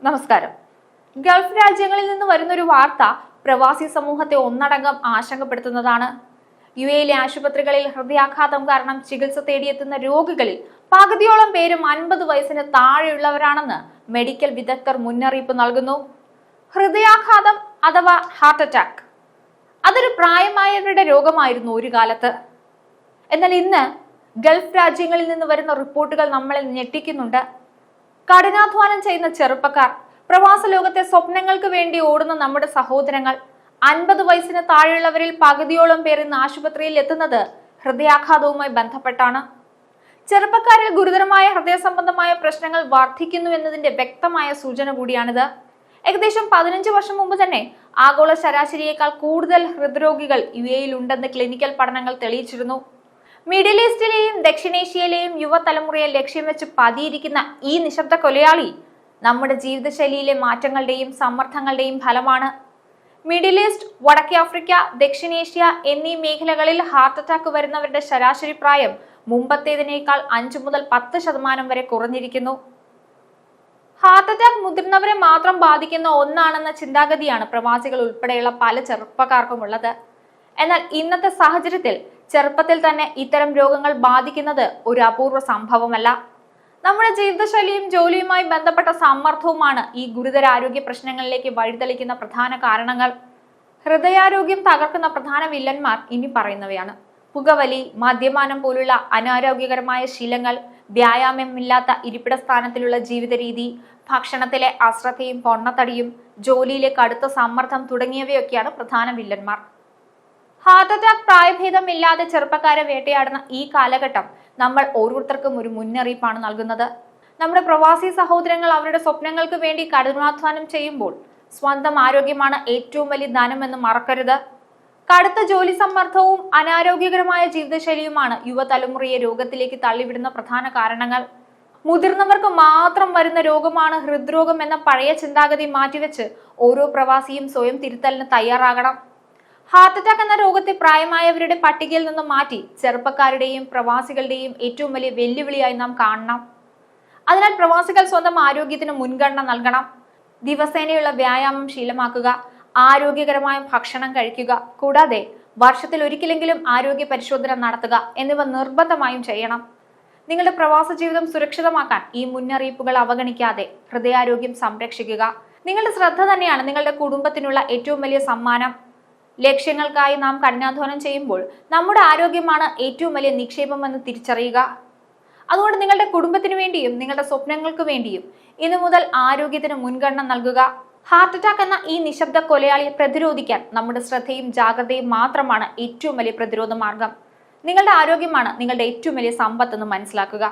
നമസ്കാരം. ഗൾഫ് രാജ്യങ്ങളിൽ നിന്ന് വരുന്നൊരു വാർത്ത പ്രവാസി സമൂഹത്തെ ഒന്നടങ്കം ആശങ്കപ്പെടുത്തുന്നതാണ്. യുഎയിലെ ആശുപത്രികളിൽ ഹൃദയാഘാതം കാരണം ചികിത്സ തേടിയെത്തുന്ന രോഗികളിൽ പകുതിയോളം പേരും 50 വയസ്സിന് താഴെയുള്ളവരാണെന്ന് മെഡിക്കൽ വിദഗ്ധർ മുന്നറിയിപ്പ് നൽകുന്നു. ഹൃദയാഘാതം അഥവാ ഹാർട്ട് അറ്റാക്ക് അതൊരു പ്രായമായവരുടെ രോഗമായിരുന്നു ഒരു കാലത്ത്. എന്നാൽ ഇന്ന് ഗൾഫ് രാജ്യങ്ങളിൽ നിന്ന് വരുന്ന റിപ്പോർട്ടുകൾ നമ്മളെ ഞെട്ടിക്കുന്നുണ്ട്. കഠിനാധ്വാനം ചെയ്യുന്ന ചെറുപ്പക്കാർ, പ്രവാസ ലോകത്തെ സ്വപ്നങ്ങൾക്ക് വേണ്ടി ഓടുന്ന നമ്മുടെ സഹോദരങ്ങൾ, 50 വയസ്സിന് താഴെയുള്ളവരിൽ പകുതിയോളം പേർ ഇന്ന് ആശുപത്രിയിൽ എത്തുന്നത് ഹൃദയാഘാതവുമായി ബന്ധപ്പെട്ടാണ്. ചെറുപ്പക്കാരിൽ ഗുരുതരമായ ഹൃദയ സംബന്ധമായ പ്രശ്നങ്ങൾ വർദ്ധിക്കുന്നു എന്നതിന്റെ വ്യക്തമായ സൂചന കൂടിയാണിത്. ഏകദേശം 15 വർഷം മുമ്പ് തന്നെ ആഗോള ശരാശരിയേക്കാൾ കൂടുതൽ ഹൃദ്രോഗികൾ യുഎയിൽ ഉണ്ടെന്ന് ക്ലിനിക്കൽ പഠനങ്ങൾ തെളിയിച്ചിരുന്നു. മിഡിൽ ഈസ്റ്റിലെയും ദക്ഷിണേഷ്യയിലെയും യുവതലമുറയെ ലക്ഷ്യം വെച്ച് പതിയിരിക്കുന്ന ഈ നിശബ്ദ കൊലയാളി നമ്മുടെ ജീവിതശൈലിയിലെ മാറ്റങ്ങളുടെയും സമ്മർദ്ദങ്ങളുടെയും ഫലമാണ്. മിഡിൽ ഈസ്റ്റ്, വടക്കേ ആഫ്രിക്ക, ദക്ഷിണേഷ്യ എന്നീ മേഖലകളിൽ ഹാർട്ട് അറ്റാക്ക് വരുന്നവരുടെ ശരാശരി പ്രായം മുമ്പത്തേതിനേക്കാൾ 5 മുതൽ 10% വരെ കുറഞ്ഞിരിക്കുന്നു. ഹാർട്ട് അറ്റാക്ക് മുതിർന്നവരെ മാത്രം ബാധിക്കുന്ന ഒന്നാണെന്ന ചിന്താഗതിയാണ് പ്രവാസികൾ ഉൾപ്പെടെയുള്ള പല ചെറുപ്പക്കാർക്കും ഉള്ളത്. എന്നാൽ ഇന്നത്തെ സാഹചര്യത്തിൽ ചെറുപ്പത്തിൽ തന്നെ ഇത്തരം രോഗങ്ങൾ ബാധിക്കുന്നത് ഒരു അപൂർവ സംഭവമല്ല. നമ്മുടെ ജീവിതശൈലിയും ജോലിയുമായി ബന്ധപ്പെട്ട സമ്മർദ്ദവുമാണ് ഈ ഗുരുതര ആരോഗ്യ പ്രശ്നങ്ങളിലേക്ക് വഴിതെളിക്കുന്ന പ്രധാന കാരണങ്ങൾ. ഹൃദയാരോഗ്യം തകർക്കുന്ന പ്രധാന വില്ലന്മാർ ഇനി പറയുന്നവയാണ്: പുകവലി, മദ്യപാനം പോലുള്ള അനാരോഗ്യകരമായ ശീലങ്ങൾ, വ്യായാമമില്ലാത്ത ഇരിപ്പിട സ്ഥാനത്തിലുള്ള ജീവിത രീതി, ഭക്ഷണത്തിലെ അശ്രദ്ധയും പൊണ്ണത്തടിയും, ജോലിയിലെ കടുത്ത സമ്മർദ്ദം തുടങ്ങിയവയൊക്കെയാണ് പ്രധാന വില്ലന്മാർ. ഹാർട്ട് അറ്റാക്ക് പ്രായഭേദമില്ലാതെ ചെറുപ്പക്കാരെ വേട്ടയാടുന്ന ഈ കാലഘട്ടം നമ്മൾ ഓരോരുത്തർക്കും ഒരു മുന്നറിയിപ്പാണ് നൽകുന്നത്. നമ്മുടെ പ്രവാസി സഹോദരങ്ങൾ അവരുടെ സ്വപ്നങ്ങൾക്ക് വേണ്ടി കഠിനാധ്വാനം ചെയ്യുമ്പോൾ സ്വന്തം ആരോഗ്യമാണ് ഏറ്റവും വലിയ ധനമെന്ന് മറക്കരുത്. കടുത്ത ജോലി സമ്മർദ്ദവും അനാരോഗ്യകരമായ ജീവിതശൈലിയുമാണ് യുവതലമുറയെ രോഗത്തിലേക്ക് തള്ളിവിടുന്ന പ്രധാന കാരണങ്ങൾ. മുതിർന്നവർക്ക് മാത്രം വരുന്ന രോഗമാണ് ഹൃദ്രോഗം എന്ന പഴയ ചിന്താഗതി മാറ്റിവെച്ച് ഓരോ പ്രവാസിയും സ്വയം തിരുത്തലിന് തയ്യാറാകണം. ഹാർട്ട് അറ്റാക്ക് എന്ന രോഗത്തെ പ്രായമായവരുടെ പട്ടികയിൽ നിന്ന് മാറ്റി ചെറുപ്പക്കാരുടെയും പ്രവാസികളുടെയും ഏറ്റവും വലിയ വെല്ലുവിളിയായി നാം കാണണം. അതിനാൽ പ്രവാസികൾ സ്വന്തം ആരോഗ്യത്തിന് മുൻഗണന നൽകണം. ദിവസേനയുള്ള വ്യായാമം ശീലമാക്കുക, ആരോഗ്യകരമായ ഭക്ഷണം കഴിക്കുക, കൂടാതെ വർഷത്തിൽ ഒരിക്കലെങ്കിലും ആരോഗ്യ പരിശോധന നടത്തുക എന്നിവ നിർബന്ധമായും ചെയ്യണം. നിങ്ങളുടെ പ്രവാസ ജീവിതം സുരക്ഷിതമാക്കാൻ ഈ മുന്നറിയിപ്പുകൾ അവഗണിക്കാതെ ഹൃദയാരോഗ്യം സംരക്ഷിക്കുക. നിങ്ങളുടെ ശ്രദ്ധ തന്നെയാണ് നിങ്ങളുടെ കുടുംബത്തിനുള്ള ഏറ്റവും വലിയ സമ്മാനം. ലക്ഷ്യങ്ങൾക്കായി നാം കഠിനാധ്വാനം ചെയ്യുമ്പോൾ നമ്മുടെ ആരോഗ്യമാണ് ഏറ്റവും വലിയ നിക്ഷേപമെന്ന് തിരിച്ചറിയുക. അതുകൊണ്ട് നിങ്ങളുടെ കുടുംബത്തിന് വേണ്ടിയും നിങ്ങളുടെ സ്വപ്നങ്ങൾക്ക് വേണ്ടിയും ഇന്നു മുതൽ ആരോഗ്യത്തിന് മുൻഗണന നൽകുക. ഹാർട്ട് അറ്റാക്ക് എന്ന ഈ നിശബ്ദ കൊലയാളിയെ പ്രതിരോധിക്കാൻ നമ്മുടെ ശ്രദ്ധയും ജാഗ്രതയും മാത്രമാണ് ഏറ്റവും വലിയ പ്രതിരോധ മാർഗം. നിങ്ങളുടെ ആരോഗ്യമാണ് നിങ്ങളുടെ ഏറ്റവും വലിയ സമ്പത്തെന്ന് മനസ്സിലാക്കുക.